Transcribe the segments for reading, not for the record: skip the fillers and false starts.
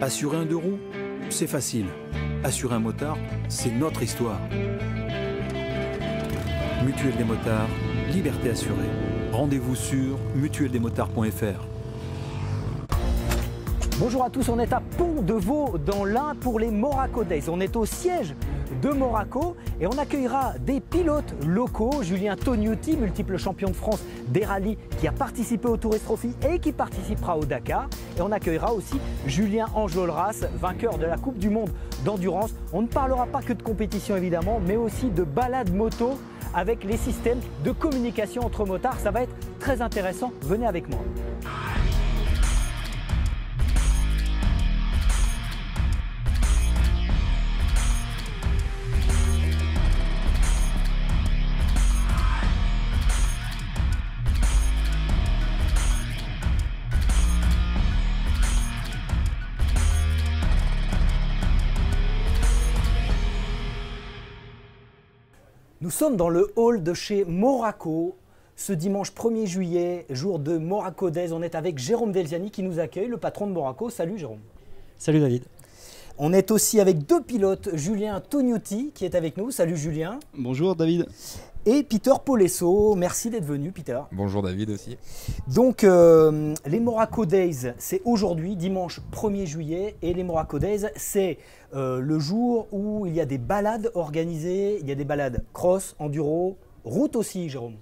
Assurer un deux roues, c'est facile. Assurer un motard, c'est notre histoire. Mutuelle des motards, liberté assurée. Rendez-vous sur mutueldesmotards.fr. Bonjour à tous, on est à Pont-de-Vaux dans l'Ain pour les Moraco Days. On est au siège de Moraco et on accueillera des pilotes locaux. Julien Tognuti, multiple champion de France des rallyes qui a participé au Tourist Trophy et qui participera au Dakar. Et on accueillera aussi Julien Enjolras, vainqueur de la Coupe du Monde d'endurance. On ne parlera pas que de compétition évidemment, mais aussi de balade moto avec les systèmes de communication entre motards. Ça va être très intéressant, venez avec moi. Nous sommes dans le hall de chez Moraco, ce dimanche 1er juillet, jour de Moraco Days. On est avec Jérôme Delziani qui nous accueille, le patron de Moraco. Salut Jérôme. Salut David. On est aussi avec deux pilotes, Julien Tognuti qui est avec nous. Salut Julien. Bonjour David. Et Peter Polesso, merci d'être venu Peter. Bonjour David aussi. Donc les Moraco Days, c'est aujourd'hui, dimanche 1er juillet. Et les Moraco Days, c'est le jour où il y a des balades organisées. Il y a des balades cross, enduro, route aussi Jérôme.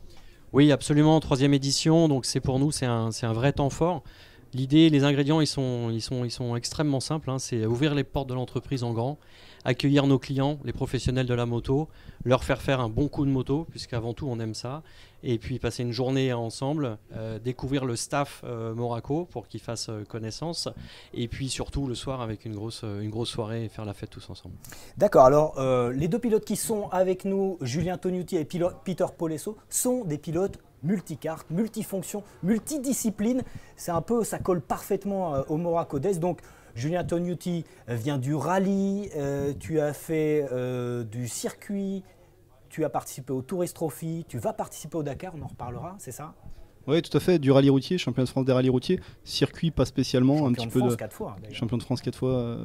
Oui absolument, 3e édition, donc c'est pour nous c'est un vrai temps fort. L'idée, les ingrédients, ils sont extrêmement simples, hein. C'est ouvrir les portes de l'entreprise en grand, accueillir nos clients, les professionnels de la moto, leur faire un bon coup de moto, puisqu'avant tout on aime ça, et puis passer une journée ensemble, découvrir le staff Moraco pour qu'ils fassent connaissance, et puis surtout le soir avec une grosse soirée et faire la fête tous ensemble. D'accord, alors les deux pilotes qui sont avec nous, Julien Tognuti et Peter Polesso, sont des pilotes multicartes, multifonctions, multidisciplines. C'est un peu, ça colle parfaitement au Moraco Days. Donc Julien Tognuti vient du rallye, tu as fait du circuit, tu as participé au Tourist Trophy, tu vas participer au Dakar, on en reparlera, c'est ça? Oui, tout à fait, du rallye routier, champion de France des rallyes routiers, circuit pas spécialement, champion un petit de peu France de 4 fois, champion de France 4 fois,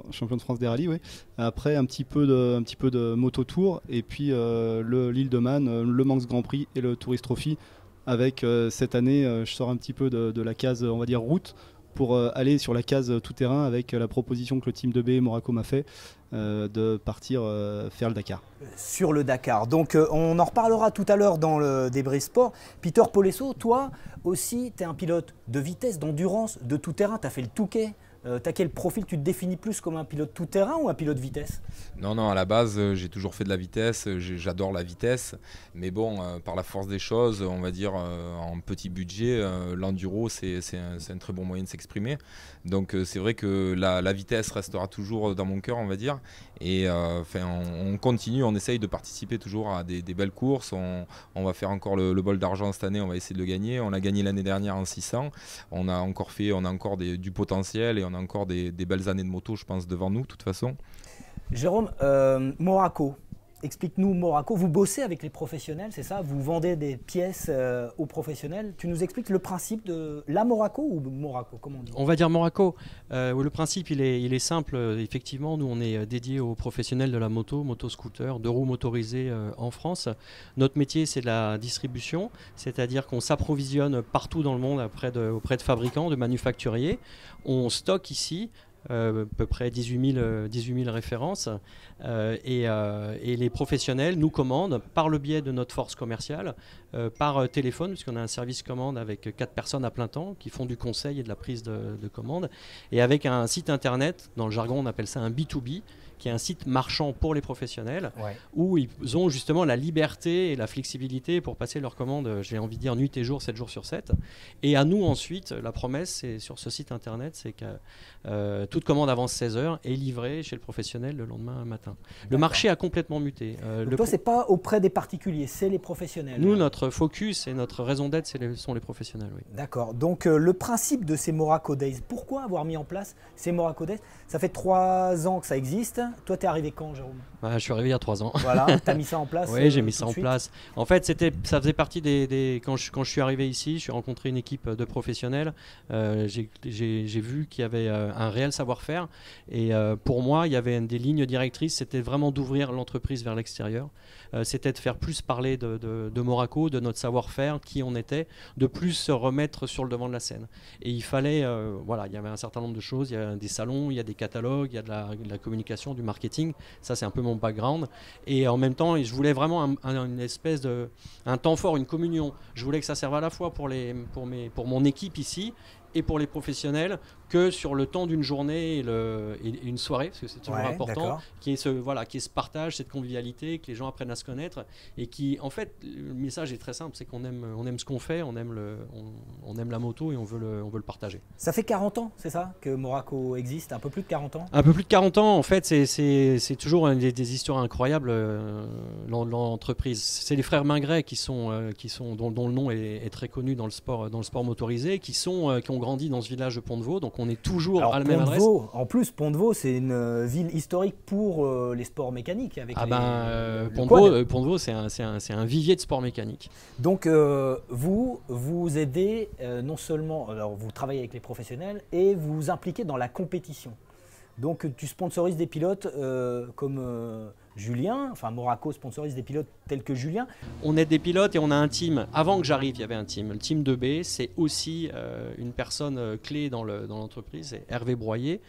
champion de France des rallyes, oui. Après un petit peu de moto tour et puis l'Île de Man, le Manx Grand Prix et le Tourist Trophy. Avec cette année, je sors un petit peu de la case, on va dire route, pour aller sur la case tout terrain avec la proposition que le team de B Moraco m'a fait de partir faire le Dakar. Sur le Dakar. Donc on en reparlera tout à l'heure dans le débrief sport. Peter Polesso, toi aussi, tu es un pilote de vitesse, d'endurance, de tout terrain. Tu as fait le Touquet. Tu as quel profil? Tu te définis plus comme un pilote tout terrain ou un pilote vitesse? Non, à la base, j'ai toujours fait de la vitesse, j'adore la vitesse, mais bon, par la force des choses, on va dire, en petit budget, l'enduro, c'est un très bon moyen de s'exprimer. Donc c'est vrai que la vitesse restera toujours dans mon cœur, on va dire, et on continue, on essaye de participer toujours à des belles courses, on va faire encore le bol d'argent cette année, on va essayer de le gagner, on l'a gagné l'année dernière en 600, on a encore du potentiel et on a encore des belles années de moto, je pense, devant nous, de toute façon. Jérôme, Moraco, explique-nous Moraco. Vous bossez avec les professionnels, c'est ça? Vous vendez des pièces aux professionnels. Tu nous expliques le principe de la Moraco ou Moraco, comment on dit? On va dire Moraco. Le principe, il est simple. Effectivement, nous, on est dédié aux professionnels de la moto, motoscooter, deux roues motorisées en France. Notre métier, c'est de la distribution, c'est-à-dire qu'on s'approvisionne partout dans le monde auprès de fabricants, de manufacturiers. On stocke ici à peu près 18 000 références et les professionnels nous commandent par le biais de notre force commerciale, par téléphone, puisqu'on a un service commande avec 4 personnes à plein temps qui font du conseil et de la prise de commande, et avec un site internet, dans le jargon on appelle ça un B2B, qui est un site marchand pour les professionnels, ouais, où ils ont justement la liberté et la flexibilité pour passer leurs commandes, j'ai envie de dire nuit et jour, 7 jours sur 7. Et à nous ensuite, la promesse c'est, sur ce site internet, c'est que toute commande avant 16h est livrée chez le professionnel le lendemain matin. Le marché a complètement muté. Toi, c'est pas auprès des particuliers, c'est les professionnels. Nous, notre focus et notre raison d'être, sont les professionnels. Oui. D'accord. Donc le principe de ces Moraco Days, pourquoi avoir mis en place ces Moraco Days? Ça fait 3 ans que ça existe. Toi, t'es arrivé quand, Jérôme? Je suis arrivé il y a 3 ans. Voilà, t'as mis ça en place. Oui, j'ai mis tout ça de en suite. place. En fait, ça faisait partie quand je suis arrivé ici, j'ai rencontré une équipe de professionnels. J'ai vu qu'il y avait un réel savoir-faire. Et pour moi, il y avait des lignes directrices. C'était vraiment d'ouvrir l'entreprise vers l'extérieur. C'était de faire plus parler de Moraco, de notre savoir-faire, qui on était, de plus se remettre sur le devant de la scène. Et il fallait, voilà, il y avait un certain nombre de choses. Il y a des salons, il y a des catalogues, il y a de la communication, du marketing. Ça, c'est un peu mon background. Et en même temps, je voulais vraiment une espèce un temps fort, une communion. Je voulais que ça serve à la fois pour mon équipe ici et pour les professionnels, que sur le temps d'une journée et une soirée, parce que c'est toujours important, qu'il y ait ce partage, cette convivialité, que les gens apprennent à se connaître, et qui, en fait, le message est très simple, c'est qu'on aime ce qu'on fait, on aime la moto et on veut le partager. Ça fait 40 ans, c'est ça, que Moraco existe? Un peu plus de 40 ans? Un peu plus de 40 ans, en fait, c'est toujours des histoires incroyables, l'entreprise. C'est les frères Mingret dont le nom est très connu dans le sport motorisé, qui ont grandi dans ce village de Pont-de-Vaux, donc on est toujours à la même adresse. En plus, Pont-de-Vaux, c'est une ville historique pour les sports mécaniques. Pont-de-Vaux, c'est un vivier de sport mécanique. Donc, vous aidez non seulement, alors vous travaillez avec les professionnels et vous vous impliquez dans la compétition. Donc, tu sponsorises des pilotes comme Julien, enfin Moraco sponsorise des pilotes tels que Julien. On aide des pilotes et on a un team. Avant que j'arrive, il y avait un team. Le team 2B, c'est aussi une personne clé dans l'entreprise, c'est Hervé Broyer,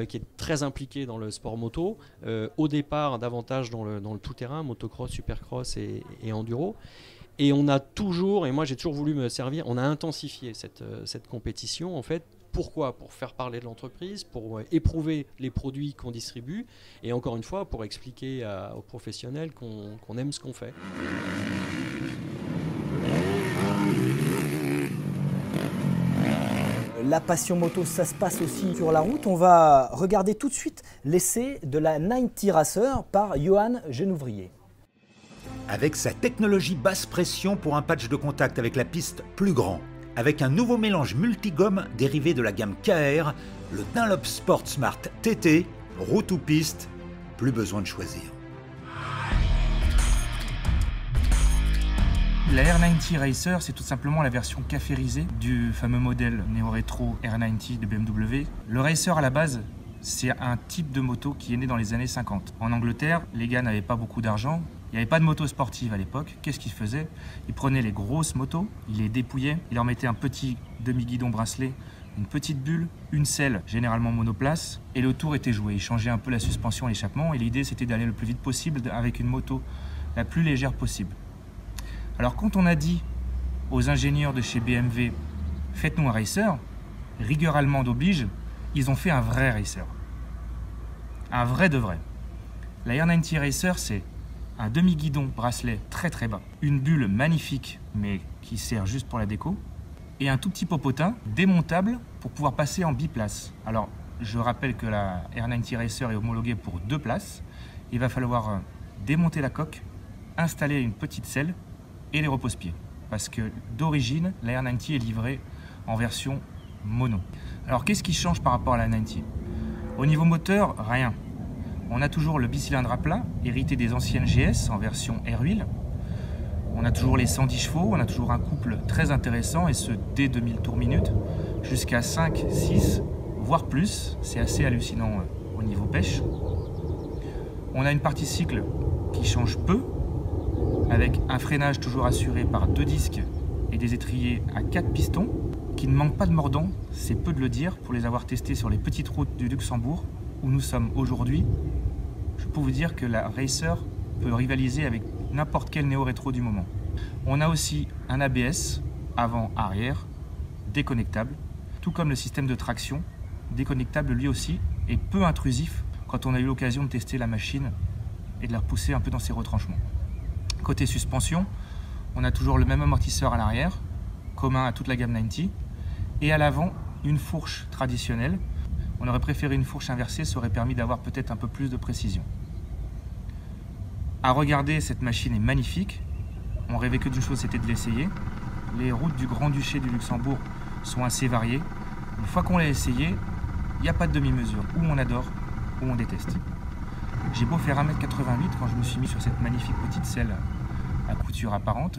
qui est très impliqué dans le sport moto. Au départ, davantage dans le tout-terrain, motocross, supercross et enduro. Et on a toujours, et moi j'ai toujours voulu me servir, on a intensifié cette compétition en fait. Pourquoi? Pour faire parler de l'entreprise, pour éprouver les produits qu'on distribue et encore une fois pour expliquer aux professionnels qu'on aime ce qu'on fait. La passion moto, ça se passe aussi sur la route. On va regarder tout de suite l'essai de la 90 Racer par Johan Genouvrier. Avec sa technologie basse pression pour un patch de contact avec la piste plus grand, avec un nouveau mélange multigomme dérivé de la gamme KR, le Dunlop Sport Smart TT, route ou piste, plus besoin de choisir. La R90 Racer, c'est tout simplement la version caférisée du fameux modèle néo-rétro R90 de BMW. Le Racer à la base, c'est un type de moto qui est né dans les années 50. En Angleterre, les gars n'avaient pas beaucoup d'argent. Il n'y avait pas de moto sportive à l'époque. Qu'est-ce qu'ils faisaient? Ils prenaient les grosses motos, ils les dépouillaient, ils leur mettaient un petit demi-guidon bracelet, une petite bulle, une selle, généralement monoplace, et le tour était joué. Ils changeaient un peu la suspension et l'échappement, et l'idée c'était d'aller le plus vite possible avec une moto la plus légère possible. Alors quand on a dit aux ingénieurs de chez BMW, faites-nous un racer, rigueur allemande oblige, ils ont fait un vrai racer. Un vrai de vrai. La R90 Racer, c'est un demi-guidon bracelet très très bas, une bulle magnifique mais qui sert juste pour la déco, et un tout petit popotin démontable pour pouvoir passer en biplace. Alors je rappelle que la R90 Racer est homologuée pour 2 places. Il va falloir démonter la coque, installer une petite selle et les repose-pieds. Parce que d'origine, la R90 est livrée en version mono. Alors qu'est-ce qui change par rapport à la R90? Au niveau moteur, rien. On a toujours le bicylindre à plat, hérité des anciennes GS en version air-wheel. On a toujours les 110 chevaux, on a toujours un couple très intéressant, et ce dès 2000 tours minute, jusqu'à 5, 6, voire plus. C'est assez hallucinant au niveau pêche. On a une partie cycle qui change peu, avec un freinage toujours assuré par 2 disques et des étriers à 4 pistons, qui ne manquent pas de mordant, c'est peu de le dire, pour les avoir testés sur les petites routes du Luxembourg, où nous sommes aujourd'hui. Je peux vous dire que la Racer peut rivaliser avec n'importe quel néo-rétro du moment. On a aussi un ABS avant-arrière déconnectable, tout comme le système de traction déconnectable lui aussi, et peu intrusif quand on a eu l'occasion de tester la machine et de la repousser un peu dans ses retranchements. Côté suspension, on a toujours le même amortisseur à l'arrière, commun à toute la gamme 90, et à l'avant une fourche traditionnelle. On aurait préféré une fourche inversée, ça aurait permis d'avoir peut-être un peu plus de précision. À regarder, cette machine est magnifique. On rêvait que d'une chose, c'était de l'essayer. Les routes du Grand-Duché du Luxembourg sont assez variées. Une fois qu'on l'a essayé, il n'y a pas de demi-mesure. Ou on adore, ou on déteste. J'ai beau faire 1m88, quand je me suis mis sur cette magnifique petite selle à couture apparente,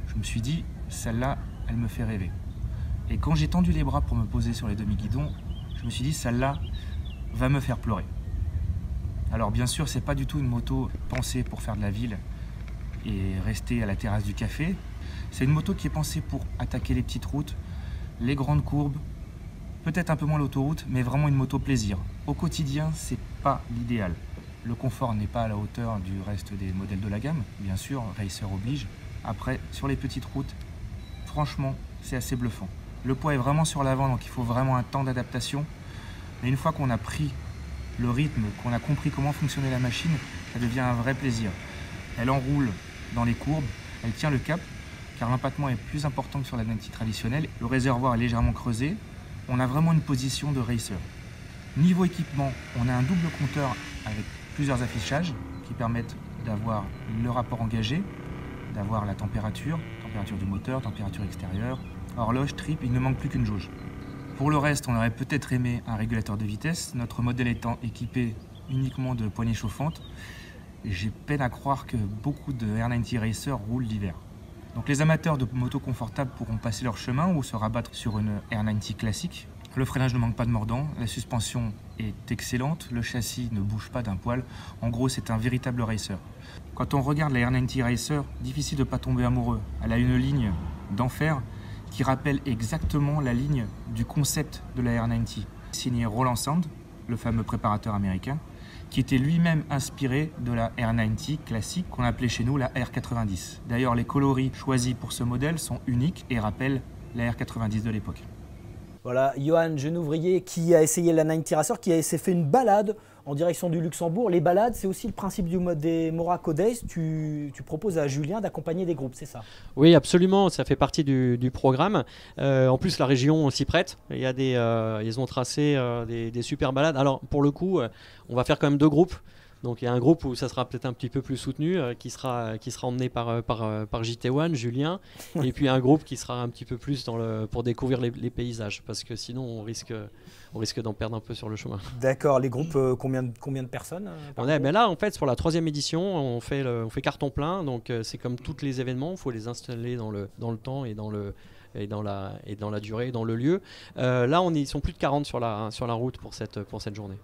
je me suis dit, celle-là, elle me fait rêver. Et quand j'ai tendu les bras pour me poser sur les demi-guidons, je me suis dit, celle-là va me faire pleurer. Alors bien sûr, c'est pas du tout une moto pensée pour faire de la ville et rester à la terrasse du café. C'est une moto qui est pensée pour attaquer les petites routes, les grandes courbes, peut-être un peu moins l'autoroute, mais vraiment une moto plaisir. Au quotidien, c'est pas l'idéal. Le confort n'est pas à la hauteur du reste des modèles de la gamme, bien sûr, Racer oblige. Après, sur les petites routes, franchement, c'est assez bluffant. Le poids est vraiment sur l'avant, donc il faut vraiment un temps d'adaptation. Mais une fois qu'on a pris le rythme, qu'on a compris comment fonctionnait la machine, ça devient un vrai plaisir. Elle enroule dans les courbes, elle tient le cap, car l'empattement est plus important que sur la 90 traditionnelle. Le réservoir est légèrement creusé. On a vraiment une position de racer. Niveau équipement, on a un double compteur avec plusieurs affichages qui permettent d'avoir le rapport engagé, d'avoir la température du moteur, température extérieure, horloge, trip, il ne manque plus qu'une jauge. Pour le reste, on aurait peut-être aimé un régulateur de vitesse, notre modèle étant équipé uniquement de poignées chauffantes. J'ai peine à croire que beaucoup de R90 Racer roulent l'hiver. Donc les amateurs de motos confortables pourront passer leur chemin ou se rabattre sur une R90 classique. Le freinage ne manque pas de mordant, la suspension est excellente, le châssis ne bouge pas d'un poil. En gros, c'est un véritable racer. Quand on regarde la R90 Racer, difficile de ne pas tomber amoureux. Elle a une ligne d'enfer qui rappelle exactement la ligne du concept de la R90. Signé Roland Sand, le fameux préparateur américain, qui était lui-même inspiré de la R90 classique qu'on appelait chez nous la R90. D'ailleurs, les coloris choisis pour ce modèle sont uniques et rappellent la R90 de l'époque. Voilà, Johan Genouvrier qui a essayé la 90 Racer, qui s'est fait une balade en direction du Luxembourg. Les balades, c'est aussi le principe des Moraco Days. Tu proposes à Julien d'accompagner des groupes, c'est ça? Oui, absolument, ça fait partie du programme. En plus, la région s'y prête. Il y a ils ont tracé des super balades. Alors, pour le coup, on va faire quand même 2 groupes. Donc il y a un groupe où ça sera peut-être un petit peu plus soutenu, qui sera emmené par JT1, Julien, et puis un groupe qui sera un petit peu plus pour découvrir les paysages, parce que sinon on risque d'en perdre un peu sur le chemin. D'accord, les groupes, combien de personnes Là, en fait, pour la 3e édition, on fait carton plein, donc c'est comme tous les événements, il faut les installer dans le temps et dans la durée, dans le lieu. Là, ils sont plus de 40 sur la route pour cette journée.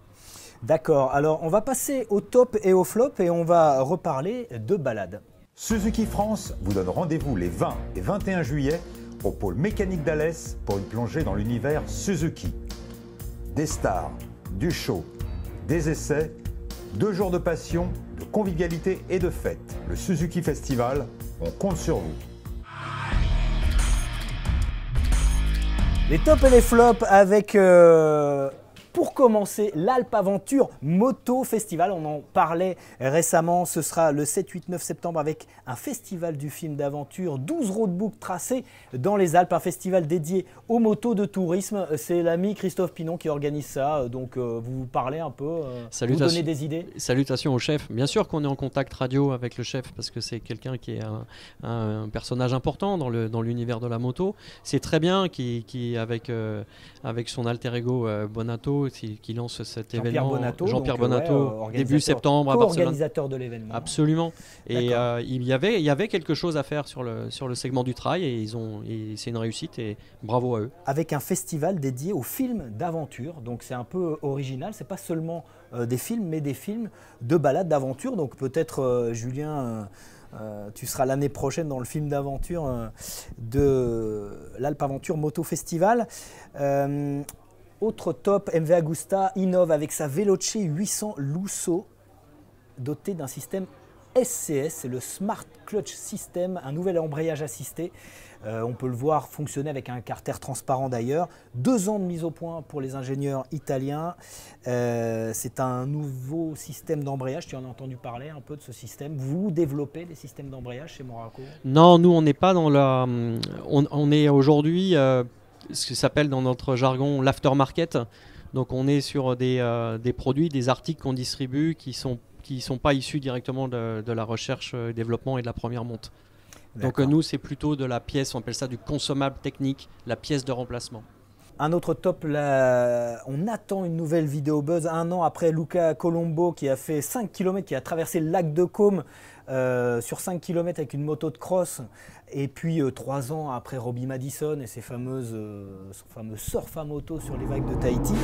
D'accord, alors on va passer au top et au flop et on va reparler de balade. Suzuki France vous donne rendez-vous les 20 et 21 juillet au pôle mécanique d'Alès pour une plongée dans l'univers Suzuki. Des stars, du show, des essais, 2 jours de passion, de convivialité et de fête. Le Suzuki Festival, on compte sur vous. Les tops et les flops avec... Pour commencer, l'Alpe Aventure Moto Festival, on en parlait récemment, ce sera le 7, 8, 9 septembre avec un festival du film d'aventure, 12 roadbooks tracés dans les Alpes, un festival dédié aux motos de tourisme. C'est l'ami Christophe Pinon qui organise ça, donc vous parlez un peu, vous donnez des idées. Salutations au chef, bien sûr qu'on est en contact radio avec le chef parce que c'est quelqu'un qui est un personnage important dans l'univers de la moto. C'est très bien qui avec son alter ego Bonato, qui lance cet événement. Jean-Pierre Bonato, début septembre à Barcelone. Organisateur de l'événement. Absolument. Et il y avait quelque chose à faire sur le segment du trail et c'est une réussite et bravo à eux. Avec un festival dédié aux films d'aventure, donc c'est un peu original, c'est pas seulement des films mais des films de balades d'aventure, donc peut-être Julien... tu seras l'année prochaine dans le film d'aventure de l'Alpe Aventure Moto Festival. Autre top, MV Agusta innove avec sa Veloce 800 Lusso, dotée d'un système SCS, c'est le Smart Clutch System, un nouvel embrayage assisté. On peut le voir fonctionner avec un carter transparent d'ailleurs. 2 ans de mise au point pour les ingénieurs italiens. C'est un nouveau système d'embrayage. Tu en as entendu parler un peu de ce système. Vous développez des systèmes d'embrayage chez Moraco? Non, nous on n'est pas dans la... On est aujourd'hui ce qui s'appelle dans notre jargon l'aftermarket. Donc on est sur des produits, des articles qu'on distribue qui sont pas issus directement de la recherche, développement et de la première monte. Donc nous, c'est plutôt de la pièce, on appelle ça du consommable technique, la pièce de remplacement. Un autre top, on attend une nouvelle vidéo buzz 1 an après Luca Colombo qui a fait 5 km, qui a traversé le lac de Caume sur 5 km avec une moto de cross. Et puis 3 ans après Robbie Madison et son fameux surf à moto sur les vagues de Tahiti.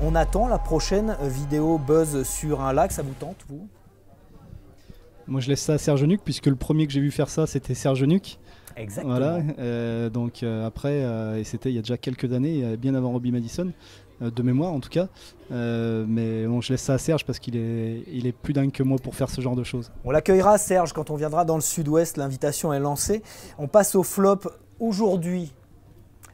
On attend la prochaine vidéo buzz sur un lac, ça vous tente, vous? Moi je laisse ça à Serge Nuc, puisque le premier que j'ai vu faire ça c'était Serge Nuc. Exactement. Voilà, donc après, et c'était il y a déjà quelques années, bien avant Robbie Madison, de mémoire en tout cas. Mais bon, je laisse ça à Serge parce qu'il est plus dingue que moi pour faire ce genre de choses. On l'accueillera, Serge, quand on viendra dans le sud-ouest, l'invitation est lancée. On passe au flop aujourd'hui,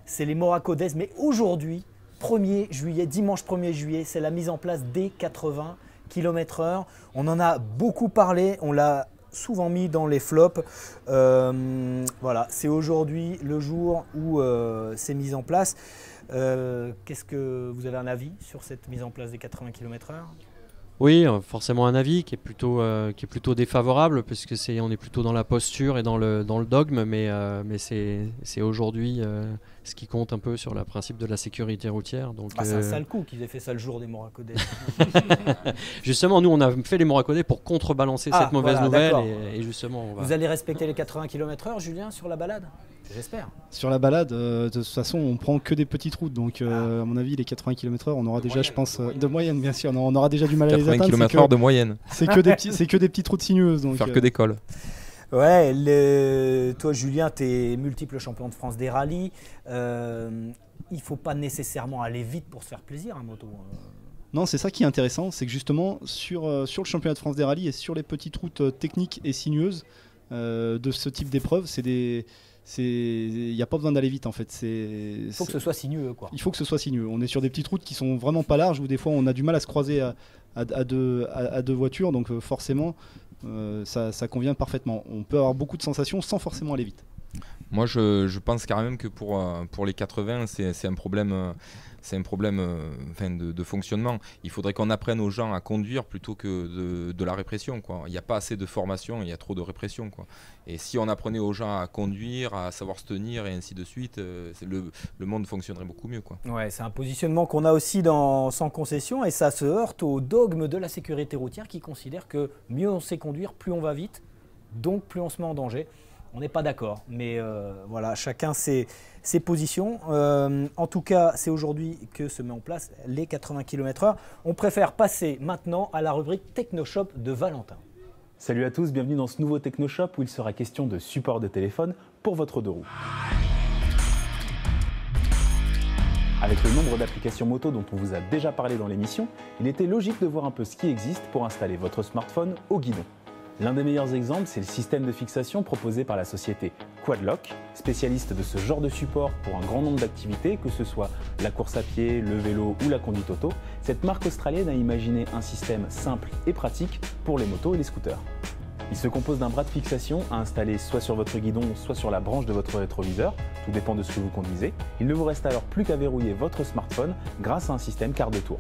c'est les Moraco Days, mais aujourd'hui, 1er juillet, dimanche 1er juillet, c'est la mise en place des 80 km/h. On en a beaucoup parlé, on l'a souvent mis dans les flops. Voilà, c'est aujourd'hui le jour où c'est mis en place. Qu'est-ce que vous avez un avis sur cette mise en place des 80 km/h? Oui, forcément un avis qui est plutôt défavorable, puisque on est plutôt dans la posture et dans le dogme, mais c'est aujourd'hui ce qui compte un peu sur le principe de la sécurité routière. Donc, c'est un sale coup qu'ils aient fait ça le jour des Moraco Days. Justement, nous on a fait les Moraco Days pour contrebalancer cette mauvaise nouvelle, et justement Vous allez respecter les 80 km/h, Julien, sur la balade? J'espère. Sur la balade, de toute façon, on prend que des petites routes, donc à mon avis, les 80 km/h, on aura déjà, moyenne, je pense, de moyenne, bien sûr, on aura déjà du mal à les atteindre. 80 km/h de moyenne. C'est que des petites routes sinueuses. Donc, faire que des cols. Ouais, toi, Julien, tu es multiple champion de France des rallyes. Il ne faut pas nécessairement aller vite pour se faire plaisir en moto. Non, c'est ça qui est intéressant, c'est que justement, sur le championnat de France des rallyes et sur les petites routes techniques et sinueuses de ce type d'épreuve, il n'y a pas besoin d'aller vite en fait. Il faut que ce soit sinueux, quoi. Il faut que ce soit sinueux. On est sur des petites routes qui sont vraiment pas larges, où des fois on a du mal à se croiser à deux voitures, donc forcément ça convient parfaitement. On peut avoir beaucoup de sensations sans forcément aller vite. Moi je pense quand même que pour les 80 c'est un problème. C'est un problème de fonctionnement. Il faudrait qu'on apprenne aux gens à conduire plutôt que de la répression, quoi. Il n'y a pas assez de formation, il y a trop de répression, quoi. Et si on apprenait aux gens à conduire, à savoir se tenir et ainsi de suite, le monde fonctionnerait beaucoup mieux, quoi. Ouais, c'est un positionnement qu'on a aussi Sans Concession, et ça se heurte au dogme de la sécurité routière qui considère que mieux on sait conduire, plus on va vite, donc plus on se met en danger. On n'est pas d'accord, mais voilà, chacun ses positions. En tout cas, c'est aujourd'hui que se met en place les 80 km/h. On préfère passer maintenant à la rubrique TechnoShop de Valentin. Salut à tous, bienvenue dans ce nouveau TechnoShop où il sera question de support de téléphone pour votre deux roues. Avec le nombre d'applications moto dont on vous a déjà parlé dans l'émission, il était logique de voir un peu ce qui existe pour installer votre smartphone au guidon. L'un des meilleurs exemples, c'est le système de fixation proposé par la société Quadlock, spécialiste de ce genre de support pour un grand nombre d'activités, que ce soit la course à pied, le vélo ou la conduite auto. Cette marque australienne a imaginé un système simple et pratique pour les motos et les scooters. Il se compose d'un bras de fixation à installer soit sur votre guidon, soit sur la branche de votre rétroviseur, tout dépend de ce que vous conduisez. Il ne vous reste alors plus qu'à verrouiller votre smartphone grâce à un système quart de tour.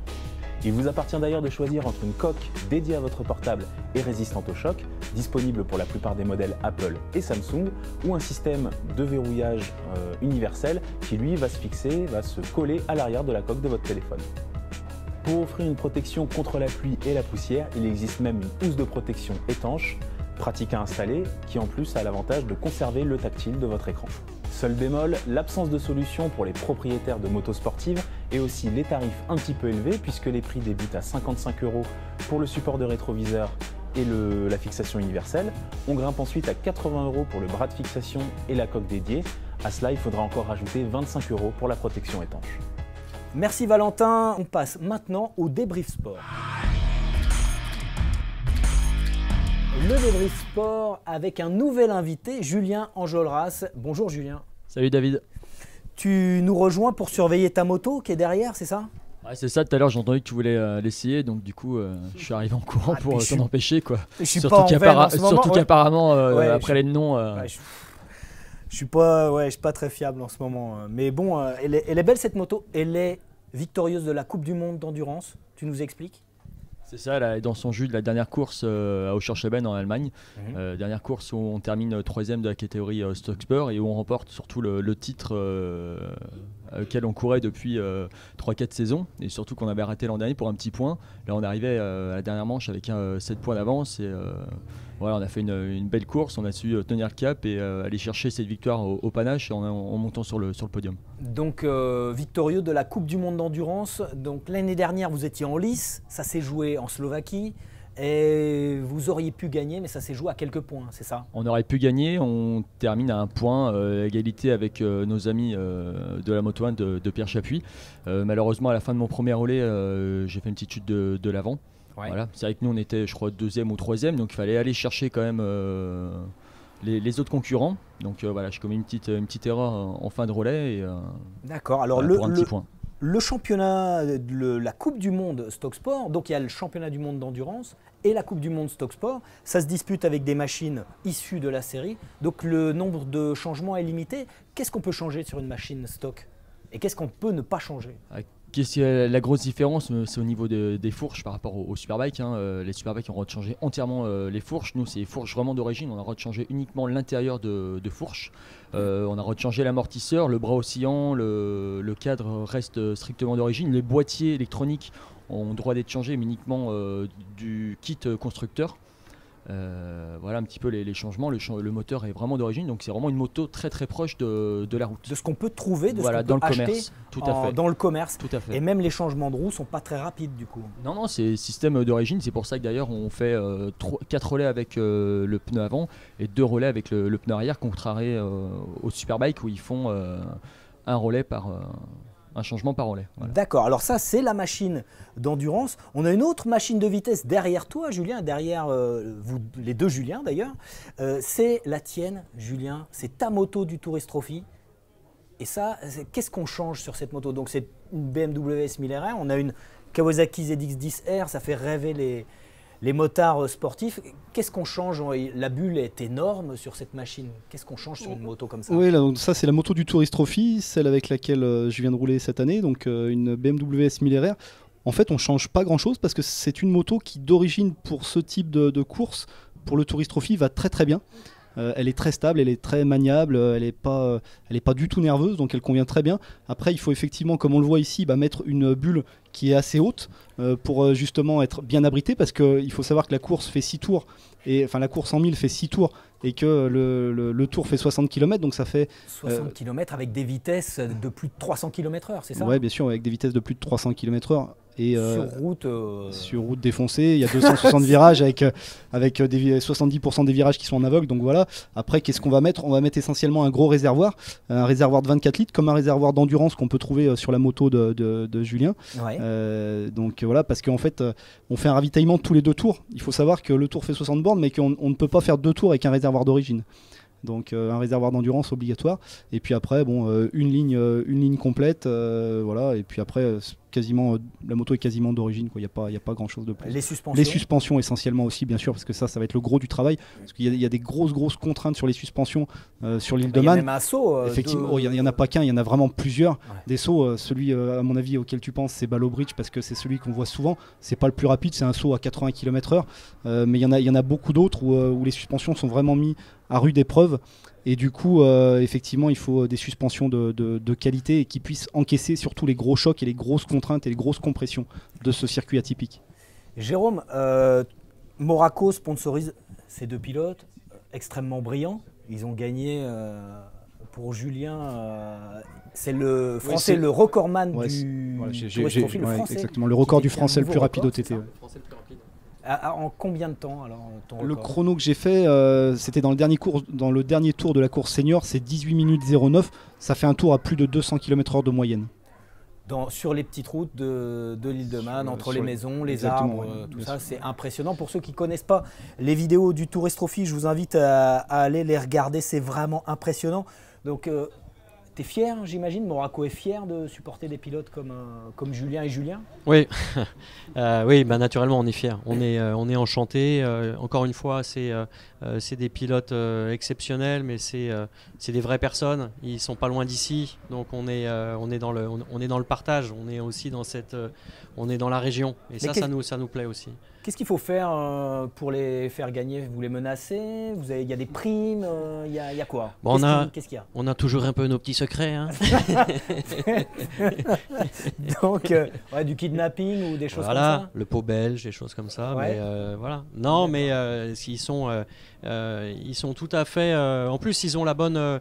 Il vous appartient d'ailleurs de choisir entre une coque dédiée à votre portable et résistante au choc, disponible pour la plupart des modèles Apple et Samsung, ou un système de verrouillage universel qui lui va se coller à l'arrière de la coque de votre téléphone. Pour offrir une protection contre la pluie et la poussière, il existe même une housse de protection étanche, pratique à installer, qui en plus a l'avantage de conserver le tactile de votre écran. Seul bémol, l'absence de solution pour les propriétaires de motos sportives et aussi les tarifs un petit peu élevés puisque les prix débutent à 55 € pour le support de rétroviseur et la fixation universelle. On grimpe ensuite à 80 € pour le bras de fixation et la coque dédiée. À cela, il faudra encore rajouter 25 € pour la protection étanche. Merci Valentin. On passe maintenant au débrief sport. Le débrief sport avec un nouvel invité, Julien Enjolras. Bonjour Julien. Salut David. Tu nous rejoins pour surveiller ta moto qui est derrière, c'est ça? Ouais, c'est ça, tout à l'heure j'ai entendu que tu voulais l'essayer, donc du coup je suis arrivé en courant pour t'en empêcher, quoi. Je suis pas en veine en ce moment, surtout qu'apparemment Ouais, après les noms... Je suis pas très fiable en ce moment. Mais bon, elle est belle cette moto. Elle est victorieuse de la Coupe du Monde d'endurance. Tu nous expliques? C'est ça, elle est dans son jus de la dernière course à Oschersleben en Allemagne. Dernière course où on termine 3ème de la catégorie Stock Sport et où on remporte surtout le titre auquel on courait depuis 3-4 saisons. Et surtout qu'on avait arrêté l'an dernier pour un petit point. Là on arrivait à la dernière manche avec 7 points d'avance. Et voilà, on a fait une belle course, on a su tenir le cap et aller chercher cette victoire au panache en montant sur le podium. Donc victorieux de la Coupe du Monde d'endurance. Donc l'année dernière vous étiez en lice, ça s'est joué en Slovaquie et vous auriez pu gagner, mais ça s'est joué à quelques points, c'est ça? On aurait pu gagner, on termine à un point, égalité avec nos amis de la Moto 1 de Pierre Chapuis. Malheureusement à la fin de mon premier relais, j'ai fait une petite chute de l'avant. Ouais. Voilà. C'est vrai que nous on était je crois 2e ou 3e, donc il fallait aller chercher quand même les autres concurrents. Donc voilà, j'ai commis une petite erreur en fin de relais. D'accord, alors voilà, le championnat, la Coupe du Monde Stock Sport, donc il y a le championnat du monde d'endurance et la Coupe du Monde Stock Sport, ça se dispute avec des machines issues de la série, donc le nombre de changements est limité. Qu'est-ce qu'on peut changer sur une machine stock et qu'est-ce qu'on peut ne pas changer? La grosse différence, c'est au niveau des fourches par rapport aux Superbikes. Les Superbikes ont changé entièrement les fourches. Nous, c'est les fourches vraiment d'origine. On a changé uniquement l'intérieur de fourche. On a changé l'amortisseur, le bras oscillant, le cadre reste strictement d'origine. Les boîtiers électroniques ont droit d'être changés, mais uniquement du kit constructeur. Voilà un petit peu les changements. Le moteur est vraiment d'origine, donc c'est vraiment une moto très très proche de la route. De ce qu'on peut trouver, de voilà, ce qu'on peut acheter commerce. Tout à fait. Dans le commerce. Tout à fait. Et même les changements de roues sont pas très rapides du coup. Non, c'est système d'origine. C'est pour ça que d'ailleurs on fait 4 relais avec le pneu avant et 2 relais avec le pneu arrière, contrairement au Superbike où ils font un relais un changement par relais. Voilà. D'accord, alors ça c'est la machine d'endurance. On a une autre machine de vitesse derrière toi Julien, derrière vous, les deux Julien d'ailleurs. C'est la tienne Julien, c'est ta moto du Tourist Trophy. Et ça, qu'est-ce qu'on change sur cette moto? Donc c'est une BMW S1000RR, on a une Kawasaki ZX-10R, ça fait rêver les motards sportifs. Qu'est-ce qu'on change? La bulle est énorme sur cette machine. Qu'est-ce qu'on change sur une moto comme ça? Oui, là, donc ça c'est la moto du Tourist Trophy, celle avec laquelle je viens de rouler cette année, donc une BMW S1000RR. En fait, on ne change pas grand-chose parce que c'est une moto qui, d'origine, pour ce type de course, pour le Tourist Trophy, va très très bien. Elle est très stable, elle est très maniable, elle n'est pas du tout nerveuse, donc elle convient très bien. Après, il faut effectivement, comme on le voit ici, mettre une bulle qui est assez haute pour justement être bien abrité, parce qu'il faut savoir que la course fait 6 tours, la course en 1000 fait 6 tours, et que le tour fait 60 km, donc ça fait... 60 km avec des vitesses de plus de 300 km/h, c'est ça? Oui, bien sûr, avec des vitesses de plus de 300 km/h. Et sur route défoncée, il y a 260 virages avec 70% des virages qui sont en aveugle. Donc voilà. Après, qu'est-ce qu'on va mettre? On va mettre essentiellement un gros réservoir, un réservoir de 24 litres, comme un réservoir d'endurance qu'on peut trouver sur la moto de Julien. Ouais. Donc voilà, parce qu'en fait, on fait un ravitaillement tous les 2 tours. Il faut savoir que le tour fait 60 bornes, mais qu'on ne peut pas faire 2 tours avec un réservoir d'origine. Donc un réservoir d'endurance obligatoire, et puis après une ligne complète, voilà, et puis après la moto est quasiment d'origine, quoi. Il y a pas grand chose de plus. Les suspensions essentiellement aussi, bien sûr, parce que ça va être le gros du travail, parce qu'il y a des grosses contraintes sur les suspensions sur l'île de Man. Il y a même un saut, effectivement, il y en a pas qu'un, il y en a vraiment plusieurs. Ouais. Des sauts, celui à mon avis auquel tu penses, c'est Ballow Bridge, parce que c'est celui qu'on voit souvent. C'est pas le plus rapide, c'est un saut à 80 km/h, mais il y en a beaucoup d'autres où les suspensions sont vraiment mis à rude épreuve, et du coup effectivement il faut des suspensions de qualité et qui puissent encaisser surtout les gros chocs et les grosses contraintes et les grosses compressions de ce circuit atypique. Jérôme, Moraco sponsorise ces 2 pilotes extrêmement brillants. Ils ont gagné pour Julien, c'est le français, le recordman du Tourist Trophy, le français. Exactement, le record du français le plus rapide au TT. En combien de temps alors Le chrono que j'ai fait, c'était dans le dernier tour de la course senior, c'est 18 minutes 09. Ça fait un tour à plus de 200 km/h de moyenne. Sur les petites routes de l'île de Man, entre les maisons, les arbres, tout ça, c'est impressionnant. Pour ceux qui ne connaissent pas les vidéos du Tourist Trophy, je vous invite à aller les regarder, c'est vraiment impressionnant. Donc T'es fier, j'imagine, Moraco est fier de supporter des pilotes comme Julien et Julien? Oui, oui, bah, naturellement on est fiers, on est enchanté. Encore une fois, c'est des pilotes exceptionnels, mais c'est des vraies personnes. Ils sont pas loin d'ici, donc on est dans le partage. On est aussi on est dans la région, et ça nous plaît aussi. Qu'est-ce qu'il faut faire pour les faire gagner? Vous les menacez? Il y a des primes? Il y a quoi? Bon, qu'est-ce qu'il y a? On a toujours un peu nos petits secrets. Hein. Donc, du kidnapping ou des choses comme ça? Le pot belge, des choses comme ça. Ouais. Mais voilà. Non, mais ils sont tout à fait. En plus, ils ont la bonne.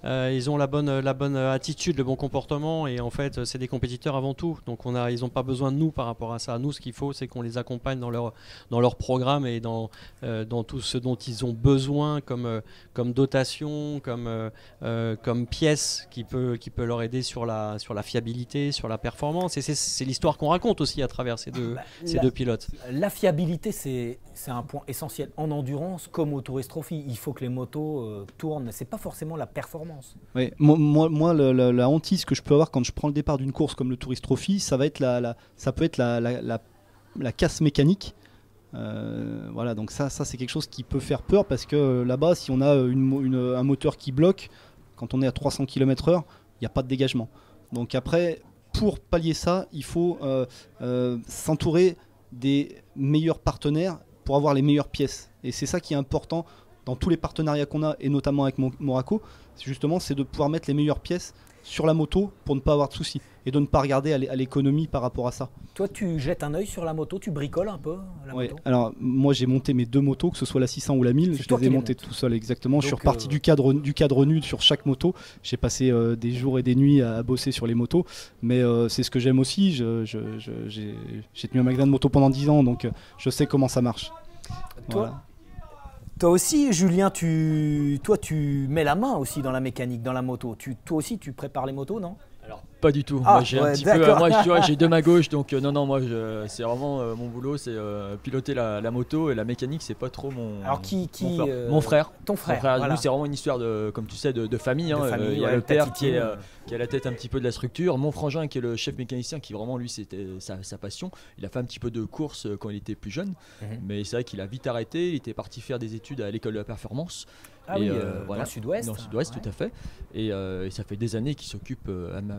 Ils ont la bonne attitude, le bon comportement, et en fait c'est des compétiteurs avant tout, donc ils n'ont pas besoin de nous par rapport à ça. Nous, ce qu'il faut, c'est qu'on les accompagne dans leur programme et dans tout ce dont ils ont besoin comme dotation, comme pièce qui peut leur aider sur la fiabilité, sur la performance, et c'est l'histoire qu'on raconte aussi à travers ces deux pilotes. La fiabilité, c'est un point essentiel en endurance comme au Tourist Trophy. Il faut que les motos tournent, c'est pas forcément la performance. Oui, moi la hantise que je peux avoir quand je prends le départ d'une course comme le Tourist Trophy, ça peut être la casse mécanique. Voilà, donc ça c'est quelque chose qui peut faire peur, parce que là-bas, si on a un moteur qui bloque, quand on est à 300 km/h, il n'y a pas de dégagement. Donc après, pour pallier ça, il faut s'entourer des meilleurs partenaires pour avoir les meilleures pièces. Et c'est ça qui est important dans tous les partenariats qu'on a, et notamment avec Moraco, c'est de pouvoir mettre les meilleures pièces sur la moto pour ne pas avoir de soucis et de ne pas regarder à l'économie par rapport à ça. Toi, tu jettes un œil sur la moto, tu bricoles un peu la moto? Alors moi j'ai monté mes deux motos, que ce soit la 600 ou la 1000, je les ai montées tout seul, exactement. Donc, je suis reparti du cadre nu sur chaque moto. J'ai passé des jours et des nuits à bosser sur les motos, mais c'est ce que j'aime aussi. J'ai tenu un magasin de moto pendant 10 ans, donc je sais comment ça marche. Toi aussi, Julien, tu mets la main aussi dans la mécanique, dans la moto. Toi aussi, tu prépares les motos, non? Alors pas du tout. Moi j'ai un petit peu, moi j'ai deux mains gauche, donc non, moi c'est vraiment mon boulot, c'est piloter la moto, et la mécanique c'est pas trop mon. Alors mon frère. Ton frère. Voilà. Nous c'est vraiment une histoire comme tu sais, de famille. Il y a le père qui est à la tête un petit peu de la structure, mon frangin qui est le chef mécanicien, qui vraiment lui c'était sa passion. Il a fait un petit peu de course quand il était plus jeune, mais c'est vrai qu'il a vite arrêté. Il était parti faire des études à l'école de la performance. Voilà, dans le sud-ouest. Dans le sud-ouest, tout à fait. Et ça fait des années qu'il s'occupe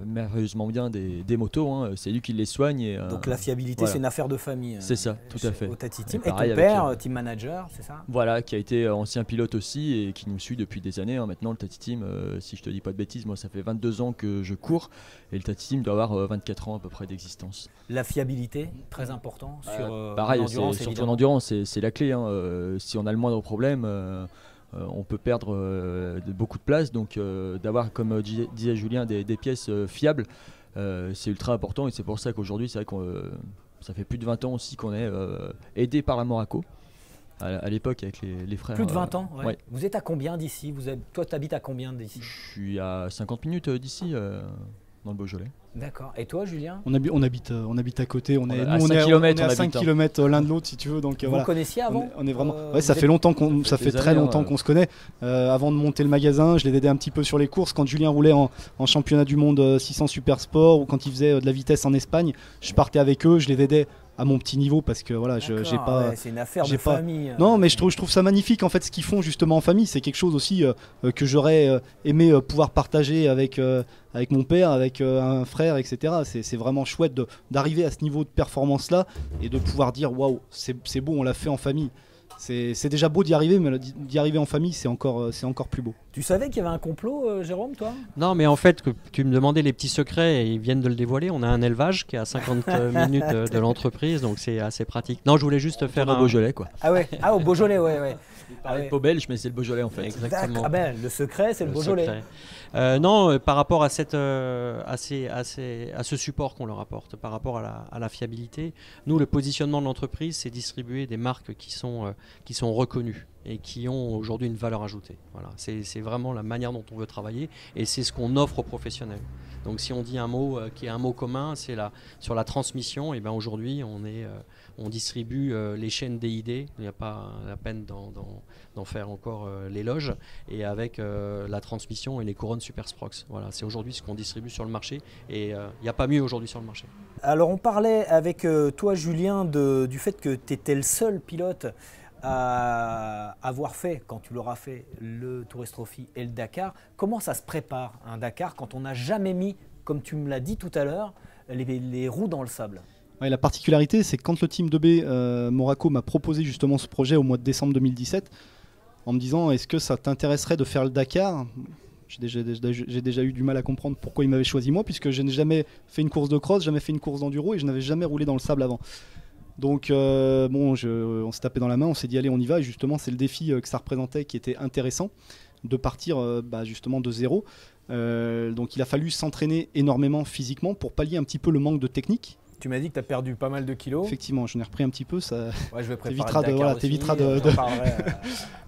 merveilleusement bien des motos. C'est lui qui les soigne. Donc la fiabilité, c'est une affaire de famille. C'est ça, tout à fait. Au Tati Team. Et ton père, team manager, c'est ça? Voilà, qui a été ancien pilote aussi et qui nous suit depuis des années. Maintenant, le Tati Team, si je te dis pas de bêtises, moi ça fait 22 ans que je cours, et le Tati Team doit avoir 24 ans à peu près d'existence. La fiabilité, très important sur pareil, l'endurance, surtout en endurance, c'est la clé. Si on a le moindre problème, on peut perdre beaucoup de place, donc d'avoir, comme disait Julien, des pièces fiables, c'est ultra important, et c'est pour ça qu'aujourd'hui, c'est vrai que ça fait plus de 20 ans aussi qu'on est aidé par la Moraco, à l'époque avec les frères. Plus de 20 ans, ouais. Vous êtes à combien d'ici? Toi, tu habites à combien d'ici? Je suis à 50 minutes d'ici, dans le Beaujolais. D'accord. Et toi, Julien? On habite à côté. On est à 5 km l'un de l'autre, si tu veux. Donc, vous connaissiez avant? On est vraiment. Ça fait longtemps très longtemps qu'on se connaît. Avant de monter le magasin, je l'ai aidé un petit peu sur les courses. Quand Julien roulait en championnat du monde 600 Super Sport, ou quand il faisait de la vitesse en Espagne, je partais avec eux, je les aidais à mon petit niveau, parce que voilà, j'ai pas. C'est une affaire de famille. Non, mais je trouve ça magnifique en fait ce qu'ils font justement en famille. C'est quelque chose aussi que j'aurais aimé pouvoir partager avec mon père, avec un frère, etc. C'est vraiment chouette d'arriver à ce niveau de performance là et de pouvoir dire waouh, c'est beau, on l'a fait en famille. C'est déjà beau d'y arriver, mais d'y arriver en famille, c'est encore plus beau. Tu savais qu'il y avait un complot, Jérôme, toi? Non, mais en fait, que tu me demandais les petits secrets, et ils viennent de le dévoiler. On a un élevage qui est à 50 minutes de l'entreprise, donc c'est assez pratique. Non, je voulais juste faire un Beaujolais, quoi. Ah ouais, au Beaujolais, ouais. Il parlait de peau belge, mais c'est le Beaujolais en fait. Exactement. Ah ben, le secret, c'est le Beaujolais. Non, par rapport à ce support qu'on leur apporte, par rapport à la fiabilité, nous, le positionnement de l'entreprise, c'est distribuer des marques qui sont reconnus et qui ont aujourd'hui une valeur ajoutée. Voilà. C'est vraiment la manière dont on veut travailler et c'est ce qu'on offre aux professionnels. Donc si on dit un mot qui est un mot commun, c'est sur la transmission. Et ben aujourd'hui, on distribue les chaînes DID. Il n'y a pas la peine d'en faire encore l'éloge. Et avec la transmission et les couronnes Super Sprox. Voilà, c'est aujourd'hui ce qu'on distribue sur le marché. Et il n'y a pas mieux aujourd'hui sur le marché. Alors on parlait avec toi Julien du fait que tu étais le seul pilote à avoir fait, quand tu l'auras fait, le Tourist Trophy et le Dakar. Comment ça se prépare un Dakar quand on n'a jamais mis, comme tu me l'as dit tout à l'heure, les roues dans le sable? Ouais, la particularité, c'est que quand le team 2B Moraco m'a proposé justement ce projet au mois de décembre 2017, en me disant est-ce que ça t'intéresserait de faire le Dakar, j'ai déjà eu du mal à comprendre pourquoi il m'avait choisi moi, puisque je n'ai jamais fait une course de cross, jamais fait une course d'enduro et je n'avais jamais roulé dans le sable avant. Donc on s'est tapé dans la main, on s'est dit allez on y va, et justement c'est le défi que ça représentait qui était intéressant, de partir justement de zéro. Donc il a fallu s'entraîner énormément physiquement pour pallier un petit peu le manque de technique. Tu m'as dit que tu as perdu pas mal de kilos. Effectivement, j'en ai repris un petit peu, ça je vais t'évitera de...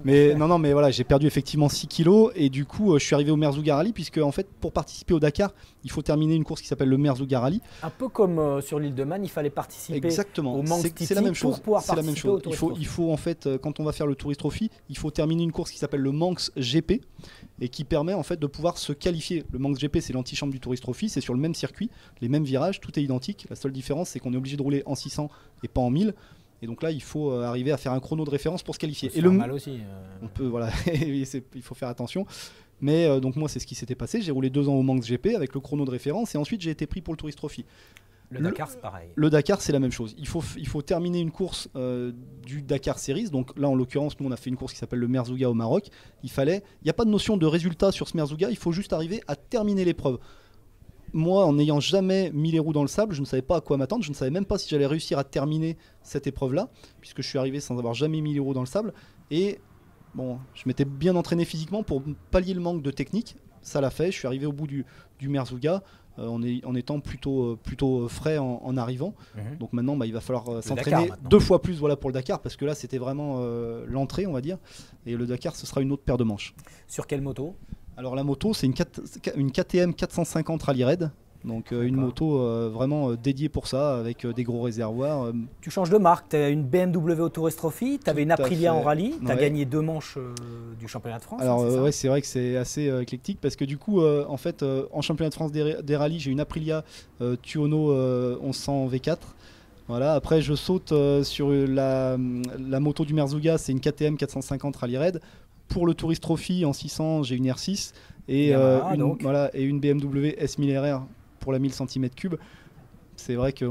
Mais non, mais voilà, j'ai perdu effectivement 6 kilos et du coup je suis arrivé au Merzouga Rally, puisque en fait pour participer au Dakar, il faut terminer une course qui s'appelle le Merzouga Rally. Un peu comme sur l'île de Man, il fallait participer au Manx Titi. C'est la même chose. Pour pouvoir participer au Tourist Trophy. Il faut en fait, quand on va faire le Tourist Trophy, il faut terminer une course qui s'appelle le Manx GP et qui permet en fait de pouvoir se qualifier. Le Manx GP, c'est l'antichambre du Tourist Trophy, c'est sur le même circuit, les mêmes virages, tout est identique. La seule différence, c'est qu'on est obligé de rouler en 600 et pas en 1000. Et donc là, il faut arriver à faire un chrono de référence pour se qualifier. Et le mal aussi. On peut, voilà, il faut faire attention. Mais donc moi, c'est ce qui s'était passé. J'ai roulé 2 ans au Manx GP avec le chrono de référence et ensuite j'ai été pris pour le Tourist Trophy. Le Dakar, c'est pareil. Le Dakar, c'est la même chose. Il faut terminer une course du Dakar Series. Donc là, en l'occurrence, nous, on a fait une course qui s'appelle le Merzouga au Maroc. Il n'y a pas de notion de résultat sur ce Merzouga. Il faut juste arriver à terminer l'épreuve. Moi, en n'ayant jamais mis les roues dans le sable, je ne savais pas à quoi m'attendre. Je ne savais même pas si j'allais réussir à terminer cette épreuve-là, puisque je suis arrivé sans avoir jamais mis les roues dans le sable. Et bon, je m'étais bien entraîné physiquement pour pallier le manque de technique. Ça l'a fait. Je suis arrivé au bout du Merzouga. En étant plutôt frais en arrivant. Donc maintenant il va falloir s'entraîner 2 fois plus pour le Dakar, parce que là c'était vraiment l'entrée, on va dire, et le Dakar ce sera une autre paire de manches. Sur quelle moto? Alors la moto c'est une KTM 450 Rally Raid. Donc une moto vraiment dédiée pour ça, avec des gros réservoirs. Tu changes de marque, tu as une BMW au Tourist Trophy, tu avais une Aprilia en rallye, tu as gagné 2 manches du championnat de France. Alors c'est vrai que c'est assez éclectique, parce que du coup en fait en championnat de France des rallyes, j'ai une Aprilia Tuono 1100 V4. Voilà, après je saute sur la moto du Merzouga, c'est une KTM 450 Rally Raid. Pour le Tourist Trophy en 600, j'ai une R6 et une BMW S1000RR pour la 1000 cm3. C'est vrai que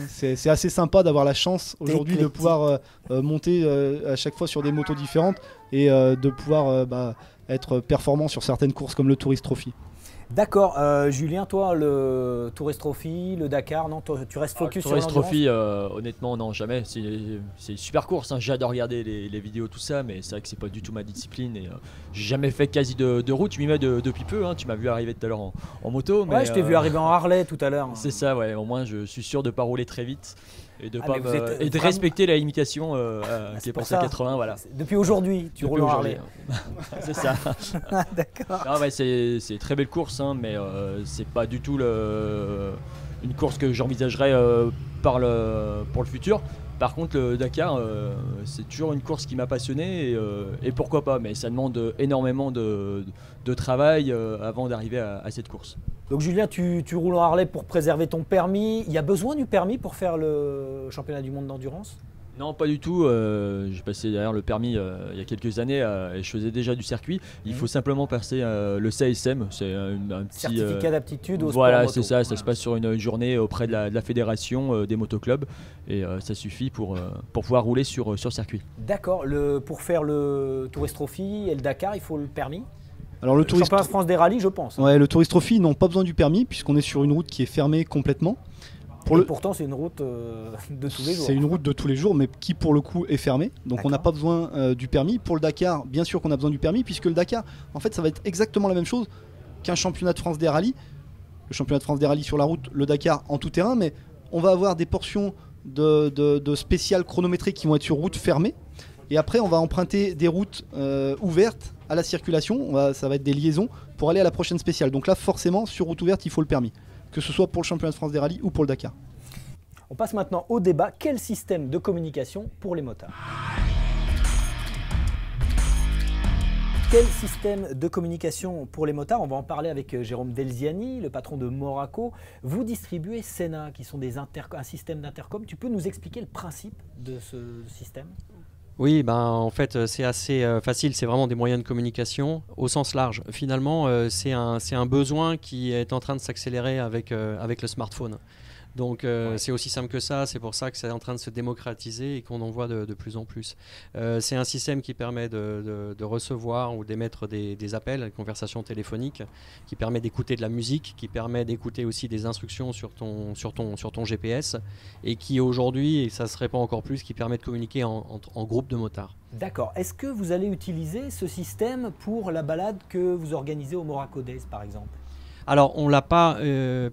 c'est assez sympa d'avoir la chance aujourd'hui de pouvoir monter à chaque fois sur des motos différentes et de pouvoir être performant sur certaines courses comme le Tourist Trophy. D'accord, Julien, toi, le Tourist Trophy, le Dakar, non, toi, tu restes focus sur l'endurance? Tourist Trophy, honnêtement, non, jamais. C'est une super course, hein. J'adore regarder les vidéos, tout ça, mais c'est vrai que c'est pas du tout ma discipline. Et j'ai jamais fait quasi de route. Je m'y mets depuis peu. Hein. Tu m'as vu arriver tout à l'heure en moto. Ouais, je t'ai vu arriver en Harley tout à l'heure. C'est ça, ouais. Au moins, je suis sûr de pas rouler très vite. Et de respecter la limitation qui est pensée à 80, voilà. Depuis aujourd'hui, tu roules en Harley. C'est ça. D'accord. Ouais, c'est une très belle course, hein, mais c'est pas du tout une course que j'envisagerais pour le futur. Par contre, le Dakar, c'est toujours une course qui m'a passionné et pourquoi pas, mais ça demande énormément de travail avant d'arriver à cette course. Donc Julien, tu roules en Harley pour préserver ton permis. Il y a besoin du permis pour faire le championnat du monde d'endurance? Non, pas du tout. J'ai passé derrière le permis il y a quelques années et je faisais déjà du circuit. Il faut simplement passer le CSM, c'est un petit certificat d'aptitude au sport voilà, moto. C'est ça. Ça se passe sur une journée auprès de la fédération des motoclubs et ça suffit pour pouvoir rouler sur circuit. D'accord. Pour faire le Tourist Trophy et le Dakar, il faut le permis? Alors le championnat de France des rallyes, je pense. Ouais, le Tourist Trophy, ils n'ont pas besoin du permis puisqu'on est sur une route qui est fermée complètement. Pourtant, c'est une route de tous les jours. C'est une route de tous les jours, mais qui pour le coup est fermée. Donc on n'a pas besoin du permis. Pour le Dakar, bien sûr qu'on a besoin du permis, puisque le Dakar, en fait, ça va être exactement la même chose qu'un championnat de France des rallyes. Le championnat de France des rallyes sur la route, le Dakar en tout terrain, mais on va avoir des portions de spéciales chronométrées qui vont être sur route fermée. Et après, on va emprunter des routes ouvertes à la circulation. Ça va être des liaisons pour aller à la prochaine spéciale. Donc là, forcément, sur route ouverte, il faut le permis, que ce soit pour le championnat de France des rallyes ou pour le Dakar. On passe maintenant au débat. Quel système de communication pour les motards? Quel système de communication pour les motards? On va en parler avec Jérôme Delziani, le patron de Moraco. Vous distribuez Sena, qui sont un système d'intercom. Tu peux nous expliquer le principe de ce système? Oui, en fait, c'est assez facile. C'est vraiment des moyens de communication au sens large. Finalement, c'est un besoin qui est en train de s'accélérer avec le smartphone. Donc c'est aussi simple que ça, c'est pour ça que c'est en train de se démocratiser et qu'on en voit de plus en plus. C'est un système qui permet de recevoir ou d'émettre des appels, des conversations téléphoniques, qui permet d'écouter de la musique, qui permet d'écouter aussi des instructions sur ton GPS et qui aujourd'hui, et ça se répand encore plus, qui permet de communiquer en groupe de motards. D'accord. Est-ce que vous allez utiliser ce système pour la balade que vous organisez au Moraco Days par exemple? Alors, on ne l'a pas,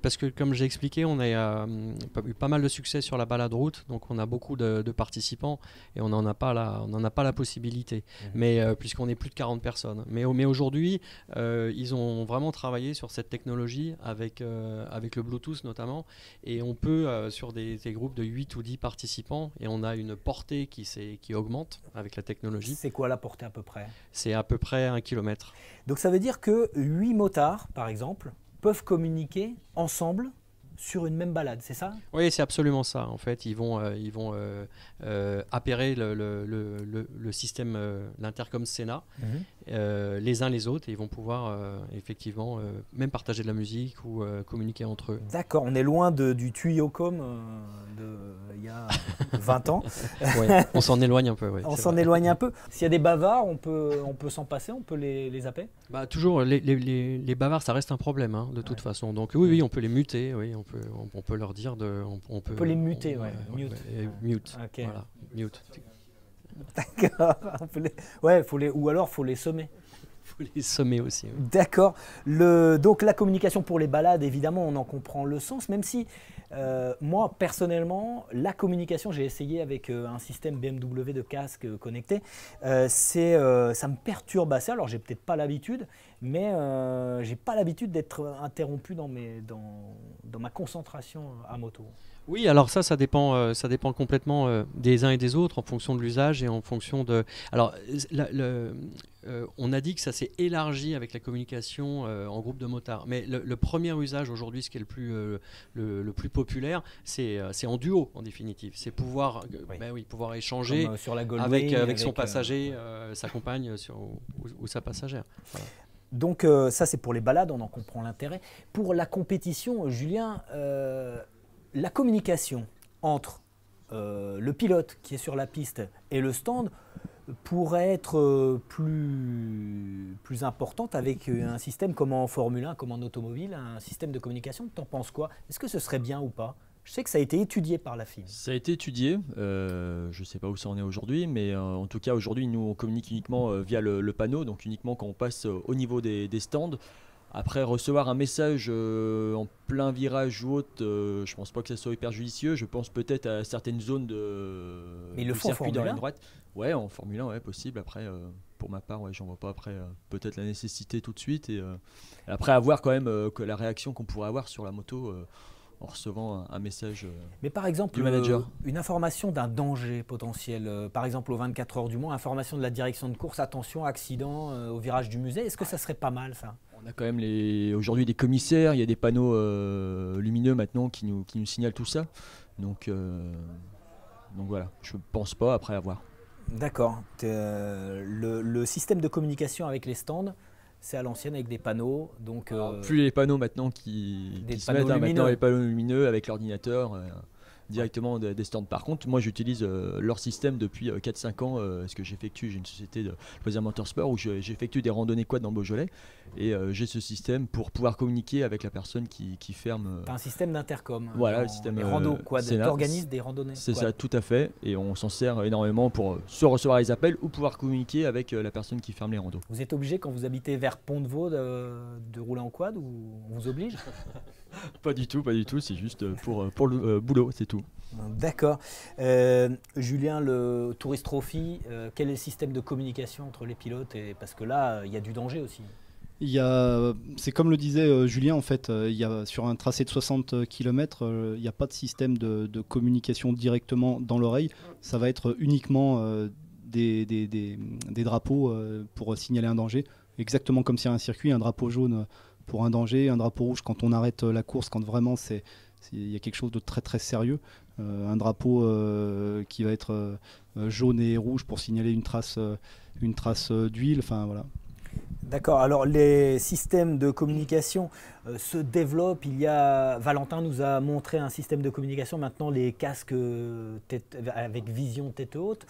parce que comme j'ai expliqué, on a eu pas mal de succès sur la balade route, donc on a beaucoup de participants et on n'en a pas la possibilité, mais puisqu'on est plus de 40 personnes. Mais aujourd'hui, ils ont vraiment travaillé sur cette technologie avec le Bluetooth notamment, et on peut, sur des groupes de 8 ou 10 participants, et on a une portée qui augmente avec la technologie. C'est quoi la portée à peu près? C'est à peu près 1 km. Donc ça veut dire que 8 motards, par exemple, peuvent communiquer ensemble sur une même balade, c'est ça? Oui, c'est absolument ça. En fait, ils vont appairer le système, l'intercom Sena, les uns les autres, et ils vont pouvoir effectivement même partager de la musique ou communiquer entre eux. D'accord, on est loin du tuyaucom il y a 20 ans. Ouais, on s'en éloigne un peu. Ouais, on s'en éloigne un peu. S'il y a des bavards, on peut s'en passer, on peut les zapper? Toujours, les bavards, ça reste un problème de toute façon. Donc oui, on peut les muter, oui, on peut leur dire on peut les muter, mute. Okay. Voilà, mute. D'accord. Ou alors faut les sommer. Faut les sommer aussi. Oui. D'accord. Donc la communication pour les balades, évidemment, on en comprend le sens, même si moi, personnellement, la communication, j'ai essayé avec un système BMW de casque connecté, ça me perturbe assez. Alors, j'ai peut-être pas l'habitude, mais j'ai pas l'habitude d'être interrompu dans ma concentration à moto. Oui, alors ça dépend complètement des uns et des autres en fonction de l'usage et en fonction de... Alors, on a dit que ça s'est élargi avec la communication en groupe de motards, mais le premier usage aujourd'hui, ce qui est le plus populaire, c'est en duo en définitive. C'est pouvoir échanger sur la avec son passager, sa compagne ou sa passagère. Voilà. Donc ça c'est pour les balades, on en comprend l'intérêt. Pour la compétition, Julien, la communication entre le pilote qui est sur la piste et le stand pourrait être plus importante avec un système comme en Formule 1, comme en automobile, un système de communication. T'en penses quoi? Est-ce que ce serait bien ou pas? Je sais que ça a été étudié par la FIM. Ça a été étudié, je ne sais pas où ça en est aujourd'hui, mais en tout cas aujourd'hui nous on communique uniquement via le panneau, donc uniquement quand on passe au niveau des stands. Après, recevoir un message en plein virage ou autre, je pense pas que ça soit hyper judicieux. Je pense peut-être à certaines zones mais le circuit dans la ligne droite. Ouais, en Formule 1, ouais, possible. Après, pour ma part, ouais, j'en vois pas après peut-être la nécessité tout de suite. Et après, avoir quand même que la réaction qu'on pourrait avoir sur la moto en recevant un message mais par exemple, du manager. Une information d'un danger potentiel, par exemple aux 24 heures du Mans, information de la direction de course, attention, accident au virage du musée, est-ce que ça serait pas mal ça? On a quand même aujourd'hui des commissaires, il y a des panneaux lumineux maintenant qui nous signalent tout ça. Donc voilà, je pense pas, après à voir. D'accord. Le système de communication avec les stands, c'est à l'ancienne avec des panneaux. Donc, plus les panneaux maintenant qui se mettent, maintenant les panneaux lumineux avec l'ordinateur directement des stands. Par contre, moi j'utilise leur système depuis 4-5 ans parce que j'ai une société de loisirs motorsport où j'effectue des randonnées quad dans le Beaujolais et j'ai ce système pour pouvoir communiquer avec la personne qui ferme. Un système d'intercom. Voilà, le système. Des randos quad. Tu organises des randonnées. C'est ça, tout à fait. Et on s'en sert énormément pour soit recevoir les appels ou pouvoir communiquer avec la personne qui ferme les randos. Vous êtes obligé quand vous habitez vers Pont-de-Vaux de rouler en quad ou on vous oblige? Pas du tout, c'est juste pour le boulot, c'est tout. tout. D'accord. Julien, le Tourist Trophy, quel est le système de communication entre les pilotes parce que là, il y a du danger aussi. C'est comme le disait Julien, en fait, sur un tracé de 60 km, il n'y a pas de système de communication directement dans l'oreille. Ça va être uniquement des drapeaux pour signaler un danger. Exactement comme sur un circuit, un drapeau jaune pour un danger, un drapeau rouge quand on arrête la course, quand vraiment il y a quelque chose de très très sérieux. Un drapeau qui va être jaune et rouge pour signaler une trace d'huile. Enfin voilà. D'accord. Alors les systèmes de communication se développent. Valentin nous a montré un système de communication. Maintenant, les casques avec vision tête haute.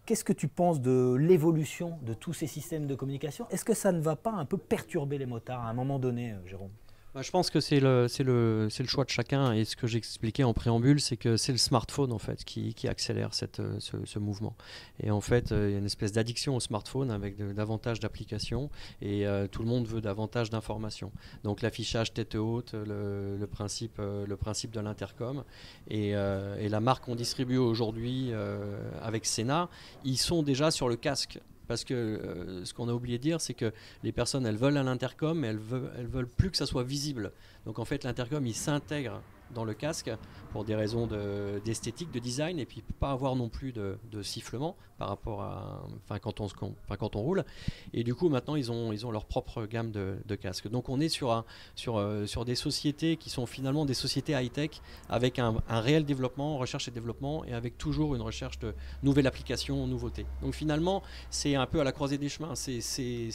Qu'est-ce que tu penses de l'évolution de tous ces systèmes de communication? Est-ce que ça ne va pas un peu perturber les motards à un moment donné, Jérôme? Je pense que c'est le choix de chacun, et ce que j'expliquais en préambule, c'est que c'est le smartphone en fait qui accélère ce mouvement. Et en fait, il y a une espèce d'addiction au smartphone avec davantage d'applications, et tout le monde veut davantage d'informations. Donc l'affichage tête haute, le principe de l'intercom, et la marque qu'on distribue aujourd'hui avec Sena, ils sont déjà sur le casque. Parce que ce qu'on a oublié de dire, c'est que les personnes, elles veulent un intercom, mais elles veulent plus que ça soit visible. Donc en fait, l'intercom, il s'intègre dans le casque pour des raisons d'esthétique, de design, et puis pas avoir non plus de sifflement par rapport à quand on roule. Et du coup, maintenant, ils ont leur propre gamme de casques. Donc on est sur des sociétés qui sont finalement des sociétés high-tech avec un réel développement, recherche et développement, et avec toujours une recherche de nouvelles applications, nouveautés. Donc finalement, c'est un peu à la croisée des chemins. C'est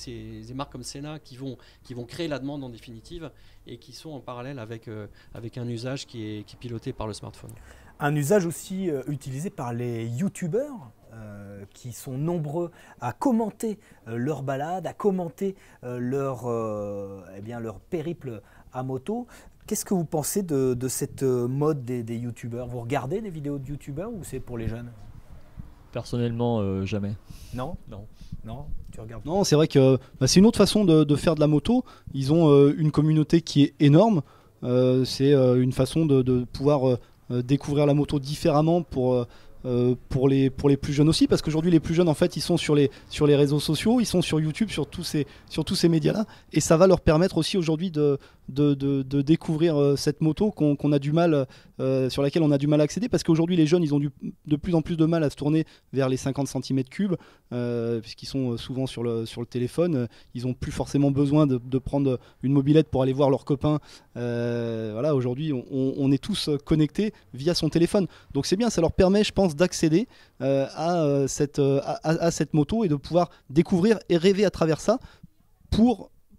des marques comme Sena qui vont créer la demande en définitive, et qui sont en parallèle avec un usage qui est piloté par le smartphone. Un usage aussi utilisé par les youtubeurs qui sont nombreux à commenter leur balade, à commenter leur périple à moto. Qu'est-ce que vous pensez de cette mode des youtubeurs? Vous regardez des vidéos de youtubeurs ou c'est pour les jeunes? Personnellement, jamais. Non, tu regardes. Non, c'est vrai que c'est une autre façon de faire de la moto. Ils ont une communauté qui est énorme. C'est une façon de pouvoir découvrir la moto différemment pour les plus jeunes aussi, parce qu'aujourd'hui les plus jeunes en fait ils sont sur les réseaux sociaux, ils sont sur YouTube, sur tous ces médias là, et ça va leur permettre aussi aujourd'hui de découvrir cette moto qu'on a du mal sur laquelle on a du mal à accéder, parce qu'aujourd'hui les jeunes ils ont de plus en plus de mal à se tourner vers les 50 cm3 puisqu'ils sont souvent sur le téléphone. Ils n'ont plus forcément besoin de prendre une mobilette pour aller voir leurs copains. Voilà, aujourd'hui on est tous connectés via son téléphone, donc c'est bien, ça leur permet, je pense, d'accéder à cette moto et de pouvoir découvrir et rêver à travers ça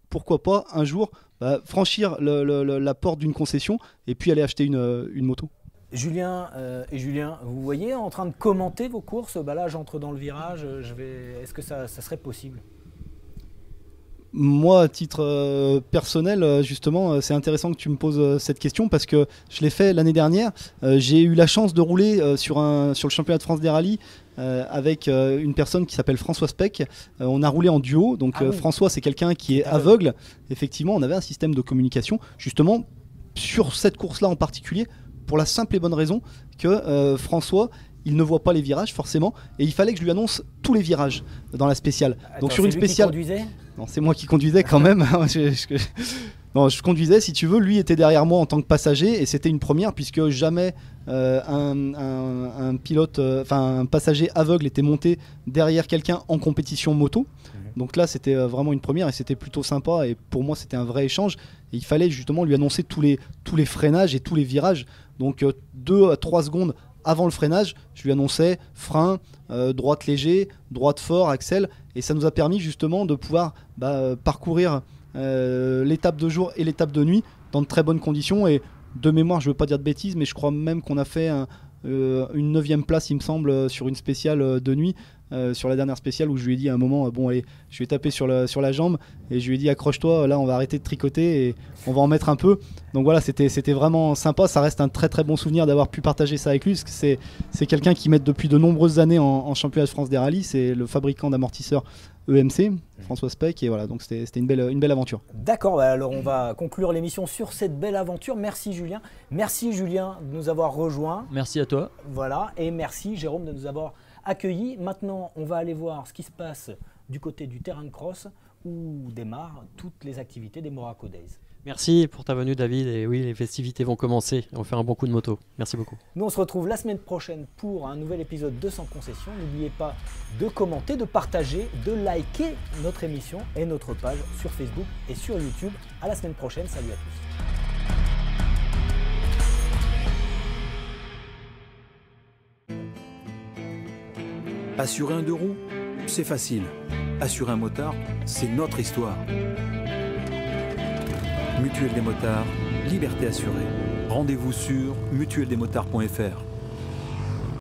pourquoi pas un jour franchir la porte d'une concession et puis aller acheter une moto. Julien, vous voyez en train de commenter vos courses, là j'entre dans le virage, est-ce que ça serait possible? Moi, à titre personnel, justement, c'est intéressant que tu me poses cette question, parce que je l'ai fait l'année dernière. J'ai eu la chance de rouler sur le championnat de France des rallyes avec une personne qui s'appelle François Speck. On a roulé en duo. Donc oui. François, c'est quelqu'un qui est aveugle. Effectivement, on avait un système de communication justement sur cette course-là en particulier, pour la simple et bonne raison que François, il ne voit pas les virages forcément, et il fallait que je lui annonce tous les virages dans la spéciale. Donc sur une spéciale. Qui conduisait ? Non, c'est moi qui conduisais quand même. Non, je conduisais, si tu veux. Lui était derrière moi en tant que passager, et c'était une première, puisque jamais un pilote, un passager aveugle était monté derrière quelqu'un en compétition moto. Donc là, c'était vraiment une première, et c'était plutôt sympa. Et pour moi, c'était un vrai échange. Et il fallait justement lui annoncer tous les freinages et tous les virages. Donc 2 à 3 secondes avant le freinage, je lui annonçais frein, droite léger, droite fort, accel, et ça nous a permis justement de pouvoir parcourir l'étape de jour et l'étape de nuit dans de très bonnes conditions. Et de mémoire, je ne veux pas dire de bêtises, mais je crois même qu'on a fait une 9e place, il me semble, sur une spéciale de nuit, sur la dernière spéciale où je lui ai dit à un moment, bon allez, je lui ai tapé sur la jambe et je lui ai dit accroche-toi, là on va arrêter de tricoter et on va en mettre un peu. Donc voilà, c'était vraiment sympa, ça reste un très très bon souvenir d'avoir pu partager ça avec lui, parce que c'est quelqu'un qui m'aide depuis de nombreuses années en championnat de France des rallyes, c'est le fabricant d'amortisseurs EMC, François Speck, et voilà, donc c'était une belle aventure. D'accord, alors on va conclure l'émission sur cette belle aventure. Merci Julien de nous avoir rejoints. Merci à toi. Voilà, et merci Jérôme de nous avoir accueillis. Maintenant, on va aller voir ce qui se passe du côté du terrain de cross où démarrent toutes les activités des Moraco Days. Merci pour ta venue David, et oui, les festivités vont commencer, on va faire un bon coup de moto. Merci beaucoup. Nous on se retrouve la semaine prochaine pour un nouvel épisode de Sans Concession. N'oubliez pas de commenter, de partager, de liker notre émission et notre page sur Facebook et sur YouTube. À la semaine prochaine, salut à tous. Assurer un 2 roues, c'est facile. Assurer un motard, c'est notre histoire. Mutuelle des motards, liberté assurée. Rendez-vous sur mutueldesmotards.fr.